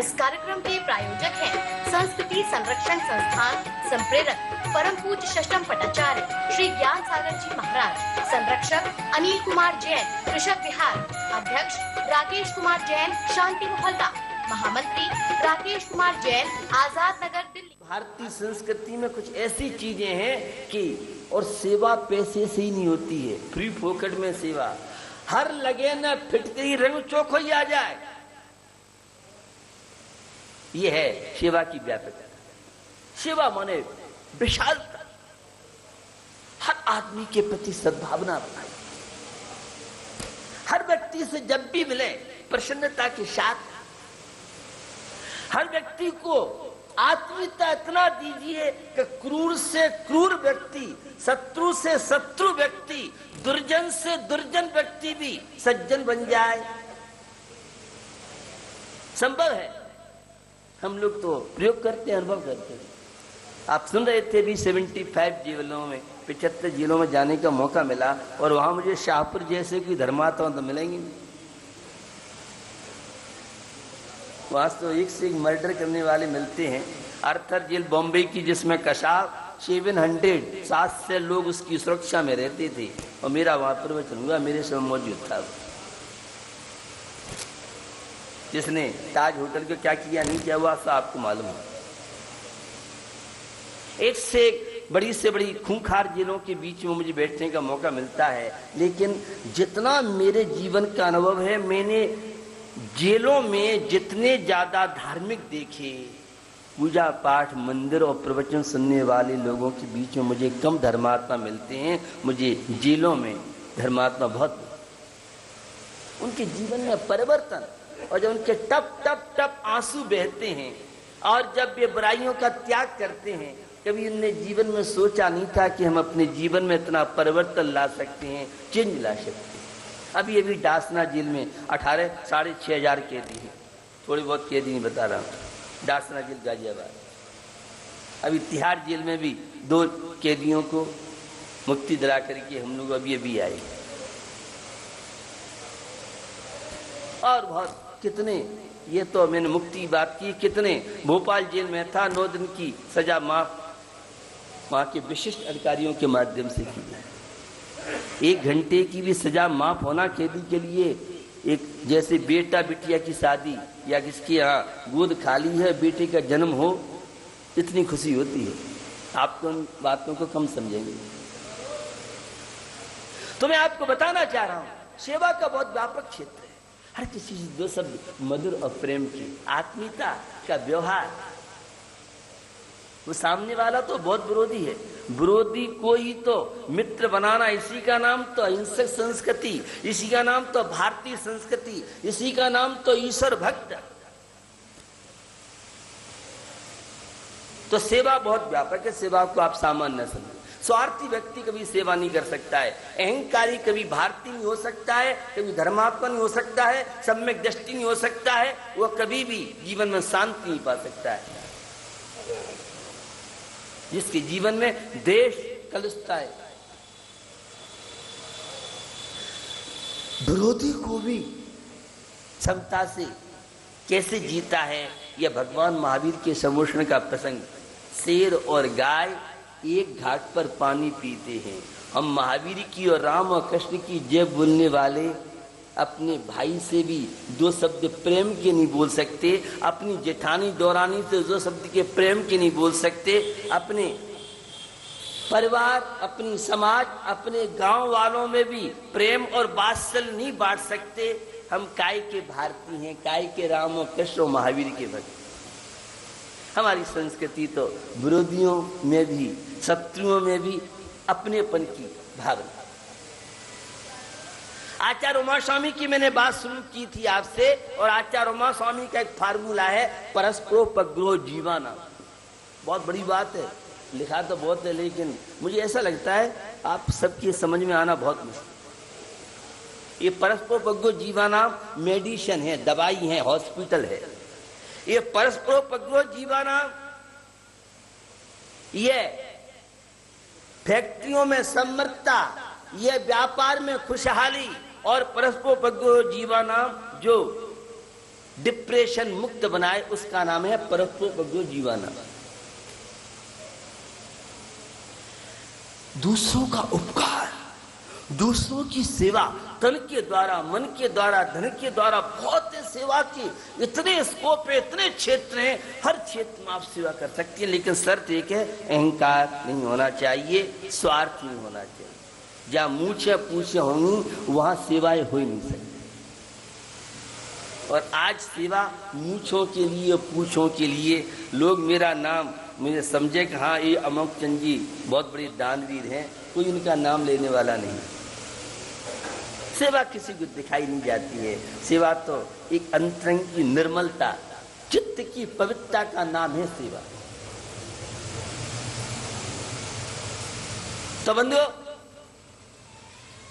इस कार्यक्रम के प्रायोजक हैं संस्कृति संरक्षण संस्थान संप्रेरक परम पूज्य षष्ठम पटाचार्य श्री ज्ञान सागर जी महाराज, संरक्षक अनिल कुमार जैन, कृषक विहार, अध्यक्ष राकेश कुमार जैन, शांति मोहल्ला, महामंत्री राकेश कुमार जैन, आजाद नगर, दिल्ली। भारतीय संस्कृति में कुछ ऐसी चीजें हैं कि और सेवा पैसे से ही नहीं होती है, फ्री फोकट में सेवा। हर लगे न फिटते ही रंग चौखोई आ जाए, ये है सेवा की व्यापकता। सेवा माने विशालता, हर आदमी के प्रति सद्भावना बनाई, हर व्यक्ति से जब भी मिले प्रसन्नता के साथ, हर व्यक्ति को आत्मीयता इतना दीजिए कि क्रूर से क्रूर व्यक्ति, शत्रु से शत्रु व्यक्ति, दुर्जन से दुर्जन व्यक्ति भी सज्जन बन जाए। संभव है, हम लोग तो प्रयोग करते हैं, अनुभव करते हैं। आप सुन रहे थे भी 75 जेलों में, 75 जेलों में जाने का मौका मिला और वहां मुझे शाहपुर जैसे कोई धर्मात्मा तो मिलेंगे नहीं। वहां तो एक से एक मर्डर करने वाले मिलते हैं। आर्थर जेल बॉम्बे की, जिसमें कशाफ 700 लोग उसकी सुरक्षा में रहते थे और मेरा वहां प्रवचन हुआ, मेरे समय मौजूद था। जिसने ताज होटल को क्या किया नहीं किया हुआ सब आपको मालूम है। एक से एक बड़ी से बड़ी खूंखार जेलों के बीच में मुझे बैठने का मौका मिलता है, लेकिन जितना मेरे जीवन का अनुभव है, मैंने जेलों में जितने ज्यादा धार्मिक देखे, पूजा पाठ मंदिर और प्रवचन सुनने वाले लोगों के बीच में मुझे कम धर्मात्मा मिलते हैं। मुझे जेलों में धर्मात्मा बहुत, उनके जीवन में परिवर्तन, और जब उनके टप टप टप आंसू बहते हैं और जब ये बुराइयों का त्याग करते हैं, कभी उनने जीवन में सोचा नहीं था कि हम अपने जीवन में इतना परिवर्तन ला सकते हैं, चेंज ला सकते हैं। अभी अभी डासना जेल में 6,500 कैदी हैं, थोड़ी बहुत कैदी नहीं बता रहा हूँ, डासना जेल गाजियाबाद। अभी तिहाड़ जेल में भी 2 कैदियों को मुक्ति दिला करके हम लोग अभी अभी आए। और बहुत कितने, ये तो मैंने मुक्ति की बात की, कितने भोपाल जेल में था, 9 दिन की सजा माफ वहां के विशिष्ट अधिकारियों के माध्यम से की। 1 घंटे की भी सजा माफ होना कैदी के लिए, एक जैसे बेटा बिटिया की शादी या किसकी यहाँ गोद खाली है, बेटे का जन्म हो, इतनी खुशी होती है। आप तो उन बातों को कम समझेंगे। तो मैं आपको बताना चाह रहा हूं, सेवा का बहुत व्यापक क्षेत्र है। हर किसी से 2 शब्द मधुर और प्रेम की, आत्मीयता का व्यवहार। वो सामने वाला तो बहुत विरोधी है, विरोधी को ही तो मित्र बनाना, इसी का नाम तो अहिंसक संस्कृति, इसी का नाम तो भारतीय संस्कृति, इसी का नाम तो ईश्वर भक्त। तो सेवा बहुत व्यापक है, सेवा को आप सामान्य न समझें। स्वार्थी व्यक्ति कभी सेवा नहीं कर सकता है, अहंकारी कभी भारतीय नहीं हो सकता है, कभी धर्मात्मा नहीं हो सकता है, सम्यक दृष्टि नहीं हो सकता है, वो कभी भी जीवन में शांति नहीं पा सकता है। जिसके जीवन में देश कलुषता है, विरोधी को भी क्षमता से कैसे जीता है, यह भगवान महावीर के समोषण का प्रसंग। शेर और गाय एक घाट पर पानी पीते हैं। हम महावीर की और राम और कृष्ण की जय बोलने वाले अपने भाई से भी 2 शब्द प्रेम के नहीं बोल सकते, अपनी जेठानी दौरानी से 2 शब्द के प्रेम के नहीं बोल सकते, अपने परिवार, अपनी समाज, अपने गांव वालों में भी प्रेम और वात्सल्य नहीं बांट सकते। हम काय के भारतीय हैं, काय के राम और कृष्ण और महावीर के भक्त। हमारी संस्कृति तो विरोधियों में भी, शत्रुओं में भी अपनेपन की भावना। आचार्य उमा स्वामी की मैंने बात शुरू की थी आपसे, और आचार्य उमा स्वामी का एक फार्मूला है, परस्परोपग्रह जीवाना। बहुत बड़ी बात है, लिखा तो बहुत है, लेकिन मुझे ऐसा लगता है आप सबकी समझ में आना बहुत मुश्किल। ये परस्परोपग्रह जीवाना मेडिसिन है, दवाई है, हॉस्पिटल है। ये परस्परोपग्रह जीवाना, ये फैक्ट्रियों में समृद्धता, ये व्यापार में खुशहाली, और परस्परोपग्रह जीवाना जो डिप्रेशन मुक्त बनाए, उसका नाम है परस्पर जीवाना। दूसरों का उपकार, दूसरों की सेवा, तन के द्वारा, मन के द्वारा, धन के द्वारा, बहुत सेवा की इतने स्कोप है, इतने क्षेत्र हैं, हर क्षेत्र में आप सेवा कर सकती हैं। लेकिन शर्त एक है, अहंकार नहीं होना चाहिए, स्वार्थ नहीं होना चाहिए। जहां मूछे पूछे होंगी वहां सेवाएं हो ही नहीं सकती। और आज सेवा मूछों के लिए, पूछों के लिए, लोग मेरा नाम मुझे समझे कि हाँ ये अमोक चंद जी बहुत बड़े दानवीर हैं, कोई उनका नाम लेने वाला नहीं। सेवा किसी को दिखाई नहीं जाती है। सेवा तो एक अंतरंग की निर्मलता, चित्त की पवित्रता का नाम है सेवा। तो बंधुओं,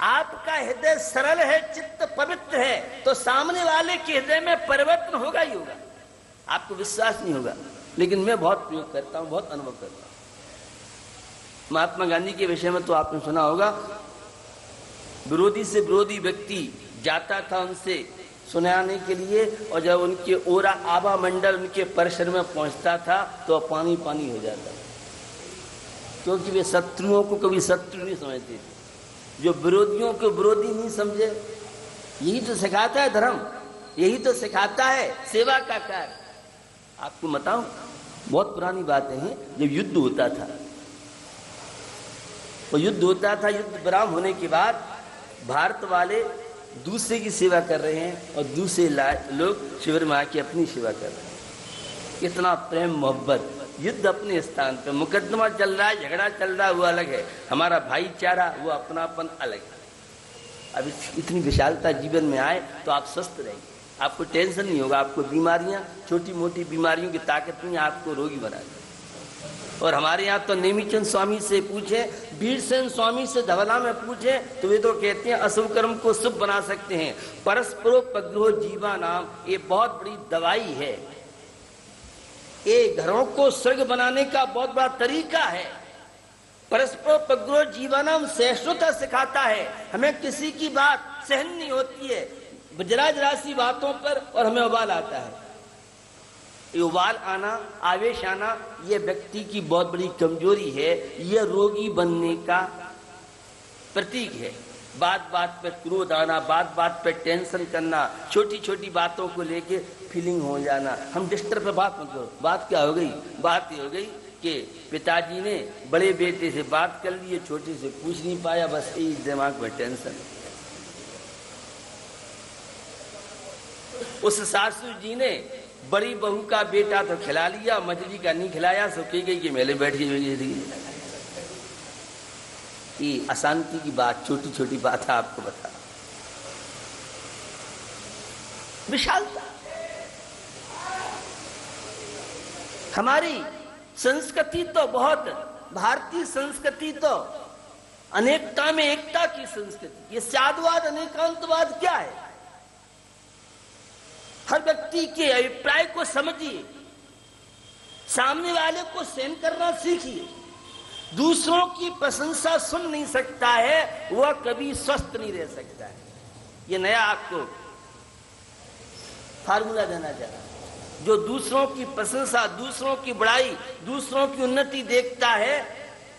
आपका हृदय सरल है, चित्त पवित्र है, तो सामने वाले के हृदय में परिवर्तन होगा ही होगा। आपको विश्वास नहीं होगा, लेकिन मैं बहुत प्रयोग करता हूं, बहुत अनुभव करता हूं। महात्मा गांधी के विषय में तो आपने सुना होगा, विरोधी से विरोधी व्यक्ति जाता था उनसे सुनाने के लिए, और जब उनके ओरा आभा मंडल उनके परिसर में पहुंचता था तो पानी पानी हो जाता, क्योंकि वे शत्रुओं को कभी शत्रु नहीं समझते थे, जो विरोधियों को विरोधी नहीं समझे। यही तो सिखाता है धर्म, यही तो सिखाता है सेवा का कार्य। आपको बताऊं, बहुत पुरानी बातें हैं। जब युद्ध होता था, वो युद्ध होता था, युद्ध विराम होने के बाद भारत वाले दूसरे की सेवा कर रहे हैं और दूसरे लोग शिविर में आके अपनी सेवा कर रहे हैं। इतना प्रेम मोहब्बत, युद्ध अपने स्थान पे, मुकदमा चल रहा है, झगड़ा चल रहा है, वो अलग है, हमारा भाईचारा, वो अपनापन अलग है। अब इतनी विशालता जीवन में आए तो आप स्वस्थ रहेंगे, आपको टेंशन नहीं होगा, आपको बीमारियां, छोटी मोटी बीमारियों की ताकत नहीं आपको रोगी बना देगी। और हमारे यहाँ तो नेमीचंद स्वामी से पूछे, वीरसेन स्वामी से धवला में पूछे, तो वे तो कहते हैं अशुभ कर्म को शुभ बना सकते हैं। परस्परोपग्रहो जीवा नाम, ये बहुत बड़ी दवाई है, ये घरों को स्वर्ग बनाने का बहुत बड़ा तरीका है। परस्परोपग्रहो जीवनम सहिष्णुता सिखाता है। हमें किसी की बात सहन नहीं होती है, जरा जरा सी बातों पर, और हमें उबाल आता है। ये उबाल आना, आवेश आना, ये व्यक्ति की बहुत बड़ी कमजोरी है, ये रोगी बनने का प्रतीक है। बात बात पे क्रोध आना, बात बात पे टेंशन करना, छोटी छोटी बातों को लेके फीलिंग हो जाना। हम डिस्टर्ब पे बात मत करो। बात क्या हो गई? बात ये हो गई कि पिताजी ने बड़े बेटे से बात कर ली, छोटे से पूछ नहीं पाया, बस यही दिमाग में टेंशन। उस सासू जी ने बड़ी बहू का बेटा तो खिला लिया, मछली का नहीं खिलाया, सो कह गई कि मेले बैठ गई। ये अशांति की बात, छोटी छोटी बात है, आपको बता। विशालता, हमारी संस्कृति तो बहुत, भारतीय संस्कृति तो अनेकता में एकता की संस्कृति। ये साधुवाद अनेकांतवाद क्या है? हर व्यक्ति के अभिप्राय को समझिए, सामने वाले को सहन करना सीखिए। दूसरों की प्रशंसा सुन नहीं सकता है, वह कभी स्वस्थ नहीं रह सकता है। ये नया आपको फार्मूला देना चाह रहा हूं। जो दूसरों की प्रशंसा, दूसरों की बड़ाई, दूसरों की उन्नति देखता है,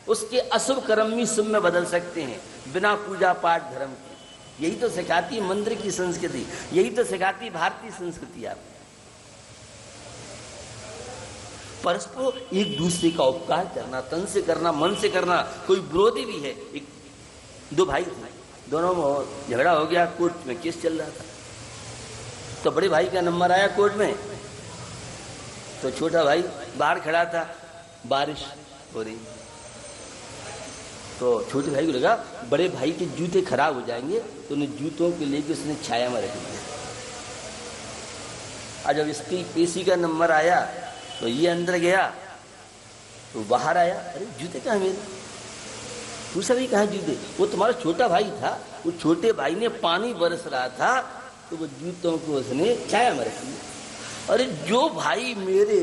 उसके अशुभ कर्म भी शुभ में बदल सकते हैं, बिना पूजा पाठ धर्म के। यही तो सिखाती है मंदिर की संस्कृति, यही तो सिखाती भारतीय संस्कृति। आप परस्पर एक दूसरे का उपकार करना, तन से करना, मन से करना। कोई विरोधी भी है, एक दो भाई थे, दोनों में झगड़ा हो गया, कोर्ट में केस चल रहा था। तो बड़े भाई का नंबर आया कोर्ट में, तो छोटा भाई बाहर खड़ा था, बारिश हो रही, तो छोटे भाई को लगा बड़े भाई के जूते खराब हो जाएंगे, तो उन्हें जूतों के लेके उसने छाया में रख दिया। और जब इसकी पेशी का नंबर आया तो ये अंदर गया, तो बाहर आया, अरे जूते कहाँ मेरे? पूछा भी कहाँ जूते? वो तुम्हारा छोटा भाई था, वो छोटे भाई ने पानी बरस रहा था, तो वो जूतों को उसने छाया में रख दिया। अरे जो भाई मेरे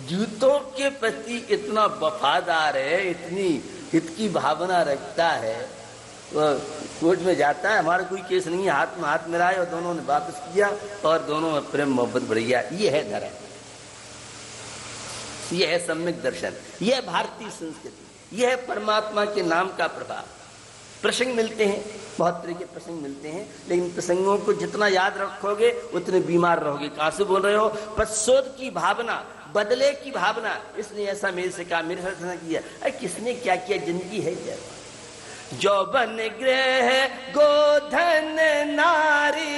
जूतों के प्रति इतना वफादार है, इतनी हित की भावना रखता है, कोर्ट में जाता है, हमारा कोई केस नहीं है, हाथ में हाथ मिलाए और दोनों ने वापस किया और दोनों में प्रेम मोहब्बत बढ़ गया। ये है धर्म, ये है सम्यक दर्शन, ये है भारतीय संस्कृति, ये है परमात्मा के नाम का प्रभाव। प्रसंग मिलते हैं, बहुत तरह के प्रसंग मिलते हैं, लेकिन प्रसंगों को जितना याद रखोगे उतने बीमार रहोगे। कहाँ से बोल रहे हो? पश्चोद की भावना, बदले की भावना। इसने ऐसा मेरे से कहा, मेरे साथ किया। अरे किसने क्या किया? जिंदगी है क्या? जौबन गृह गोधन नारी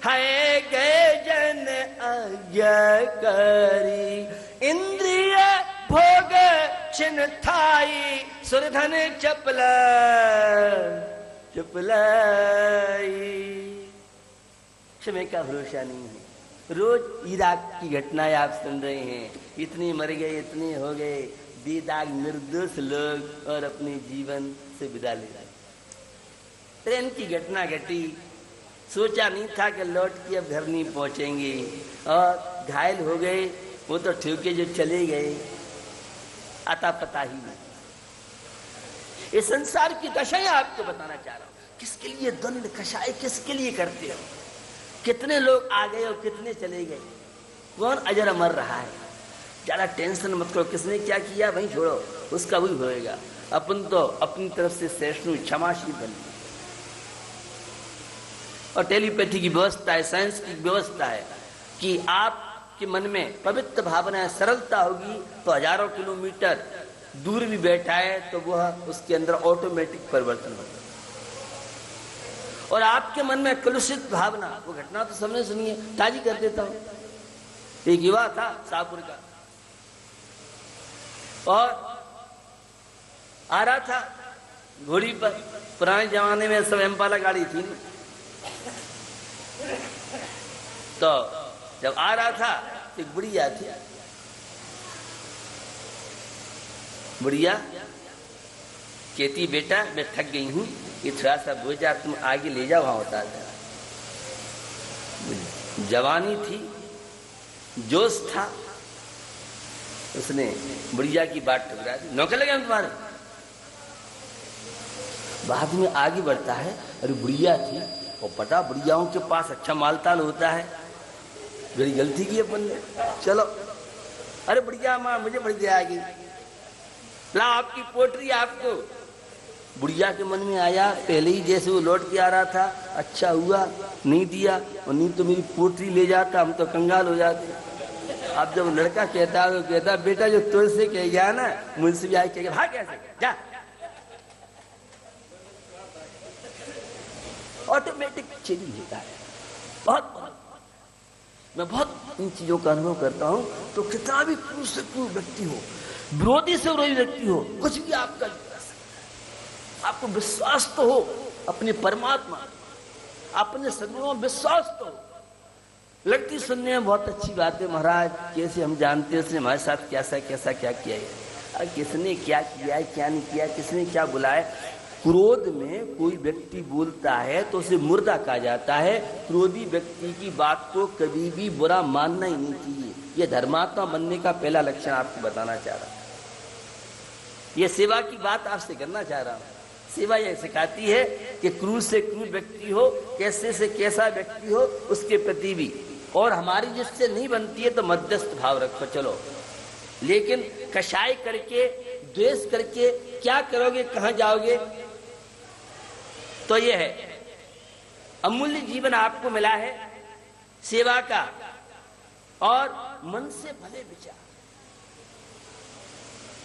है गए जन आज्ञाकारी, इंद्रिय भोग छिन थाई सुरधन चपला चपलाई। समय का भरोसा नहीं है। रोज इराक की घटनाएं आप सुन रहे हैं, इतने मर गए, इतने हो गए, बेदाग निर्दोष लोग और अपने जीवन से विदा ले जाए। ट्रेन की घटना घटी, सोचा नहीं था कि लौट के अब घर नहीं पहुंचेंगे, और घायल हो गए वो तो ठीक है, जो चले गए अता पता ही नहीं। इस संसार की दशाएं आपको बताना चाह रहा हूं। किसके लिए द्वंद कषाय, किसके लिए करते हो? कितने लोग आ गए और कितने चले गए? कौन अजर अमर रहा है? ज्यादा टेंशन मत करो, किसने क्या किया वहीं छोड़ो, उसका वही होएगा। अपन तो अपनी तरफ से सहिष्णु क्षमाशील बनिए। और टेलीपैथी की व्यवस्था है, साइंस की व्यवस्था है कि आपके मन में पवित्र भावना, सरलता होगी तो हजारों किलोमीटर दूर भी बैठा है तो वह उसके अंदर ऑटोमेटिक परिवर्तन होता है। और आपके मन में कलुषित भावना, वो घटना तो सबने सुनी है, ताजी कर देता हूं। एक युवा था शाहपुर का, और आ रहा था घोड़ी पर। पुराने जमाने में सब एम्पाला गाड़ी थी, तो जब आ रहा था एक बुढ़िया थी। बुढ़िया कहती, बेटा मैं थक गई हूं, ये थोड़ा सा बोझ जा, तुम आगे ले जाओ, वहां होता था। जवानी थी, जोश था, उसने बुढ़िया की बात ठुकरा दी। नौकर लगे हम तुम्हारे? बाद में आगे बढ़ता है, अरे बुढ़िया थी, और पता बुढ़ियाओं के पास अच्छा मालताल होता है, बड़ी गलती की अपन ने। चलो, अरे बुढ़िया माँ मुझे बड़ी दया आ गई, ला आपकी पोटरी आपको। बुढ़िया के मन में आया, पहले ही जैसे वो लौट के आ रहा था, अच्छा हुआ नहीं दिया, और नहीं तो मेरी पोटरी ले जाता, हम तो कंगाल हो जाते। अब जब लड़का कहता है, तो कहता बेटा जो तुझसे कह गया ना, मुझसे भी आए कह गया, भाग कैसे जा। ऑटोमेटिक चेंज होता है। बहुत मैं बहुत इन चीजों का अनुभव करता हूं। तो कितना भी क्रूर से क्रूर व्यक्ति हो, विरोधी से विरोधी व्यक्ति हो, कुछ भी आपका, आपको विश्वास तो हो अपने परमात्मा, अपने सदगुणों में विश्वास तो हो। लगती सुनने में बहुत अच्छी बात है, महाराज कैसे हम जानते हैं उसने हमारे साथ कैसा कैसा क्या किया है, किसने क्या किया है, क्या नहीं किया, किसने क्या बुलाया। क्रोध में कोई व्यक्ति बोलता है तो उसे मुर्दा कहा जाता है। क्रोधी व्यक्ति की बात को कभी भी बुरा मानना ही नहीं चाहिए। यह धर्मात्मा बनने का पहला लक्षण आपको बताना चाह रहा हूं। यह सेवा की बात आपसे करना चाह रहा हूं। सेवा यह सिखाती है कि क्रूर से क्रूर व्यक्ति हो, कैसे से कैसा व्यक्ति हो, उसके प्रति भी, और हमारी जिससे नहीं बनती है तो मध्यस्थ भाव रखो, चलो। लेकिन कषाय करके, द्वेष करके क्या करोगे, कहां जाओगे? तो यह है अमूल्य जीवन आपको मिला है सेवा का, और मन से भले विचार।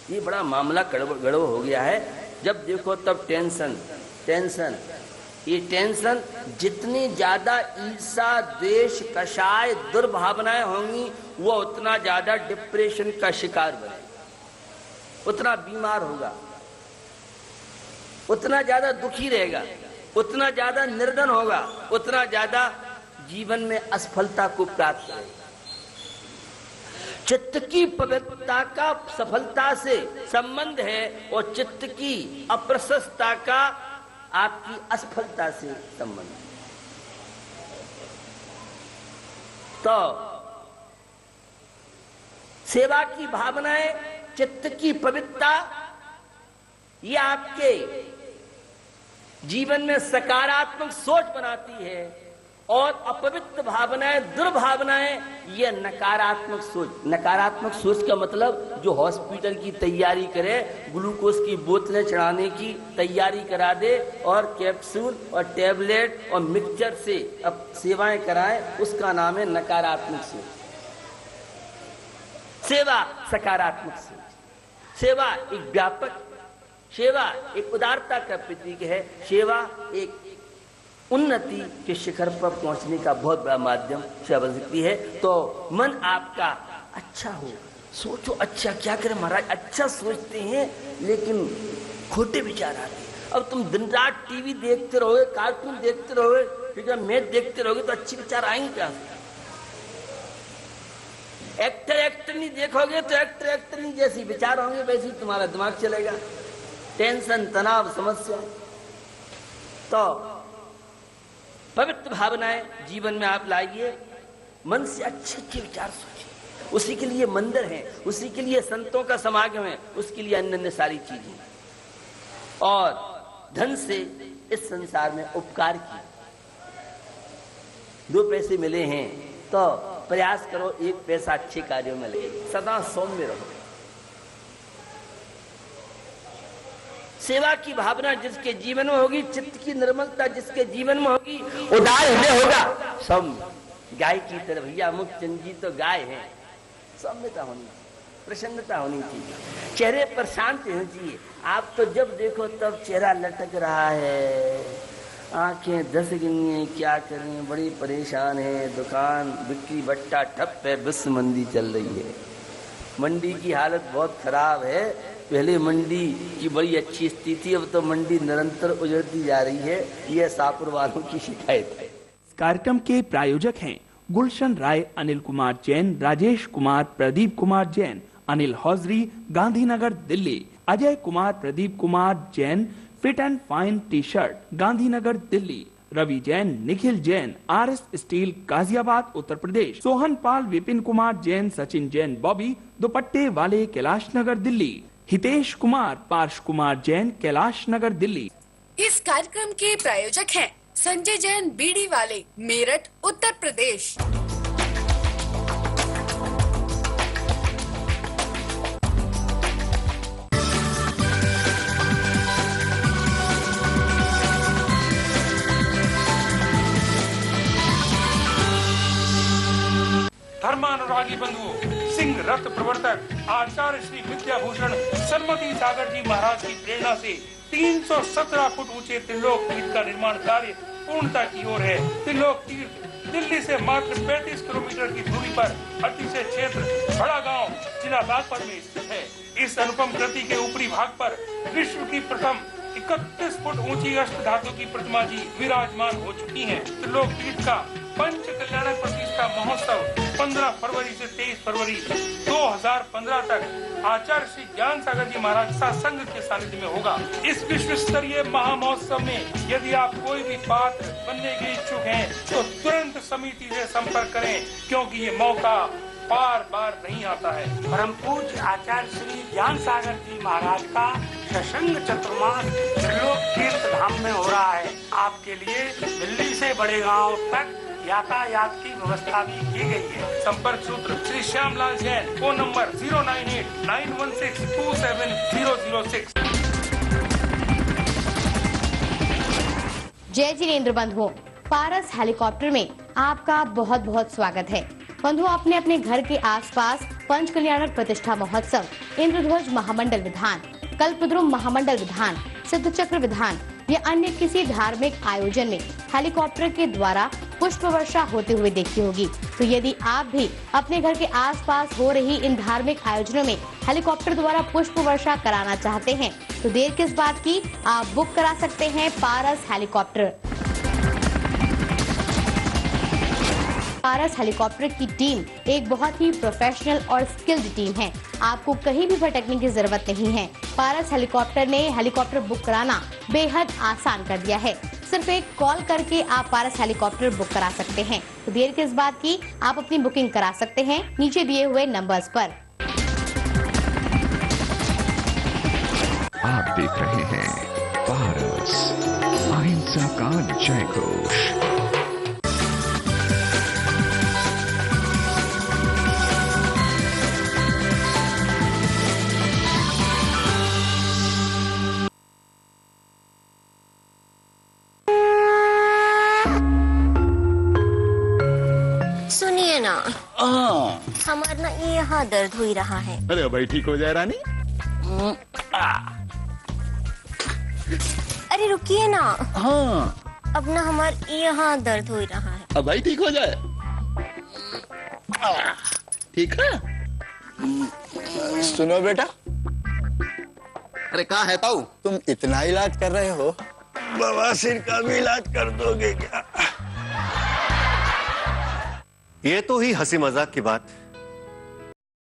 ये बड़ा मामला गड़बड़ हो गया है। जब देखो तब टेंशन टेंशन। ये टेंशन, जितनी ज्यादा ईर्षा, द्वेष, कषाय, दुर्भावनाएं होंगी, वो उतना ज्यादा डिप्रेशन का शिकार बनेगा, उतना बीमार होगा, उतना ज्यादा दुखी रहेगा, उतना ज्यादा निर्धन होगा, उतना ज्यादा जीवन में असफलता को प्राप्त करेगा। चित्त की पवित्रता का सफलता से संबंध है, और चित्त की अप्रशस्तता का आपकी असफलता से संबंध है। तो सेवा की भावनाएं, चित्त की पवित्रता, ये आपके जीवन में सकारात्मक सोच बनाती है, और अपवित्र भावनाएं, दुर्भावनाएं, ये नकारात्मक सोच का मतलब जो हॉस्पिटल की तैयारी करे, ग्लूकोज की बोतलें चढ़ाने की तैयारी करा दे और कैप्सूल और टैबलेट और मिक्सचर से अब सेवाएं कराए, उसका नाम है नकारात्मक सोच। सेवा सकारात्मक सोच। सेवा एक व्यापक, सेवा एक उदारता का प्रतीक है। सेवा एक उन्नति के शिखर पर पहुंचने का बहुत बड़ा माध्यम सेवा बन सकती है। तो मन आपका अच्छा हो, सोचो अच्छा, क्या करें महाराज, अच्छा सोचते हैं लेकिन खोटे विचार आते हैं। अब तुम दिन रात टीवी देखते रहोगे, कार्टून देखते रहोगे, ठीक है, मैच देखते रहोगे तो अच्छे विचार आएंगे क्या? एक्टर नहीं देखोगे तो एक्टर नहीं जैसी विचार होंगे वैसे ही तुम्हारा दिमाग चलेगा। टेंशन, तनाव, समस्या। तो पवित्र भावनाएं जीवन में आप लाइए, मन से अच्छे अच्छे विचार सोचिए। उसी के लिए मंदिर है, उसी के लिए संतों का समागम है, उसके लिए अन्य अन्य सारी चीजें। और धन से इस संसार में उपकार की। 2 पैसे मिले हैं तो प्रयास करो 1 पैसा अच्छे कार्यों में लगे, सदा सौम्य रहो। सेवा की भावना जिसके जीवन में होगी, चित्त की निर्मलता जिसके जीवन में होगी, उदार हृदय होगा। सब गाय की तरह, भैया मुखचंद जी तो गाय है, सौम्यता होनी चाहिए, प्रसन्नता होनी चाहिए, चेहरे पर शांति होनी चाहिए। आप तो जब देखो तब चेहरा लटक रहा है, आंखें धस गई हैं, क्या करें, बड़ी परेशान है, दुकान बिक्री बट्टा ठप है, विश्व मंदी चल रही है, मंडी की हालत बहुत खराब है। पहले मंडी की बड़ी अच्छी स्थिति, अब तो मंडी निरंतर उजड़ती जा रही है। यह शाहपुर वालों की शिकायत है। कार्यक्रम के प्रायोजक हैं Gulshan Rai, Anil Kumar Jain, Rajesh Kumar, Pradeep Kumar Jain, Anil hosiery, Gandhinagar Delhi, Ajay Kumar, Pradeep Kumar Jain, fit and fine T shirt, Gandhinagar Delhi, Ravi Jain, Nikhil Jain, RS steel, Ghaziabad Uttar Pradesh, Sohan Pal, Vipin Kumar Jain, Sachin Jain, Bobby, दुपट्टे वाले, कैलाश नगर दिल्ली, हितेश कुमार, पार्श कुमार जैन, कैलाश नगर दिल्ली। इस कार्यक्रम के प्रायोजक हैं संजय जैन, बीड़ी वाले, मेरठ उत्तर प्रदेश। धर्मानुरागी बंधु सिंह रथ प्रवर्तक आचार्य श्री विद्याभूषण सरमती सागर जी महाराज की प्रेरणा से 317 फुट ऊंचे त्रिलोक तीर्थ का निर्माण कार्य पूर्णता की ओर है। त्रिलोक तीर्थ दिल्ली से मात्र 35 किलोमीटर की दूरी पर अतिशय क्षेत्र बड़ा गांव जिला बागपत में स्थित है। इस अनुपम कृति के ऊपरी भाग पर विश्व की प्रथम 31 फुट ऊंची अष्ट धातु की प्रतिमा जी विराजमान हो चुकी हैं। त्रिलोक तीर्थ का पंच कल्याणक प्रतिष्ठा महोत्सव 15 फरवरी से 23 फरवरी 2015 तक आचार्य श्री ज्ञान सागर जी महाराज सत्संग के सानिध्य में होगा। इस विश्व स्तरीय महोत्सव में यदि आप कोई भी पात्र बनने के इच्छुक हैं तो तुरंत समिति से संपर्क करें, क्योंकि ये मौका बार बार नहीं आता है। परम पूज्य आचार्य श्री ज्ञान सागर जी महाराज का सत्संग चतुर्मास त्रिलोक तीर्थ धाम में हो रहा है। आपके लिए दिल्ली से बड़े गांव तक यातायात की व्यवस्था भी की गई है। संपर्क सूत्र श्री श्यामलाल जैन, फोन नंबर 09891627006। जय जिनेन्द्र बंधुओं, पारस हेलीकॉप्टर में आपका बहुत बहुत स्वागत है। बंधुओं, आपने अपने घर के आसपास पंच कल्याणक प्रतिष्ठा महोत्सव, इंद्रध्वज महामंडल विधान, कल्पद्रुम महामंडल विधान, सिद्ध चक्र विधान या अन्य किसी धार्मिक आयोजन में हेलीकॉप्टर के द्वारा पुष्प वर्षा होते हुए देखी होगी। तो यदि आप भी अपने घर के आसपास हो रही इन धार्मिक आयोजनों में हेलीकॉप्टर द्वारा पुष्प वर्षा कराना चाहते हैं तो देर किस बात की, आप बुक करा सकते हैं पारस हेलीकॉप्टर। पारस हेलीकॉप्टर की टीम एक बहुत ही प्रोफेशनल और स्किल्ड टीम है। आपको कहीं भी भटकने की जरूरत नहीं है। पारस हेलीकॉप्टर ने हेलीकॉप्टर बुक कराना बेहद आसान कर दिया है। सिर्फ एक कॉल करके आप पारस हेलीकॉप्टर बुक करा सकते हैं। तो देर किस बात की, आप अपनी बुकिंग करा सकते हैं नीचे दिए हुए नंबर्स पर। आप देख रहे हैं पारस चिकित्सा का जय घोष। सुनिए ना, हमारा ना ये यहाँ दर्द हो ही रहा है। अरे भाई ठीक हो जाए रानी। अरे रुकिए ना। हाँ अब ना हमारे यहाँ दर्द हो ही रहा है। अब भाई ठीक हो जाए। ठीक है। सुनो बेटा, अरे कहाँ है ताऊ? तुम इतना इलाज कर रहे हो, बवासीर का भी इलाज कर दोगे क्या? ये तो ही हंसी मजाक की बात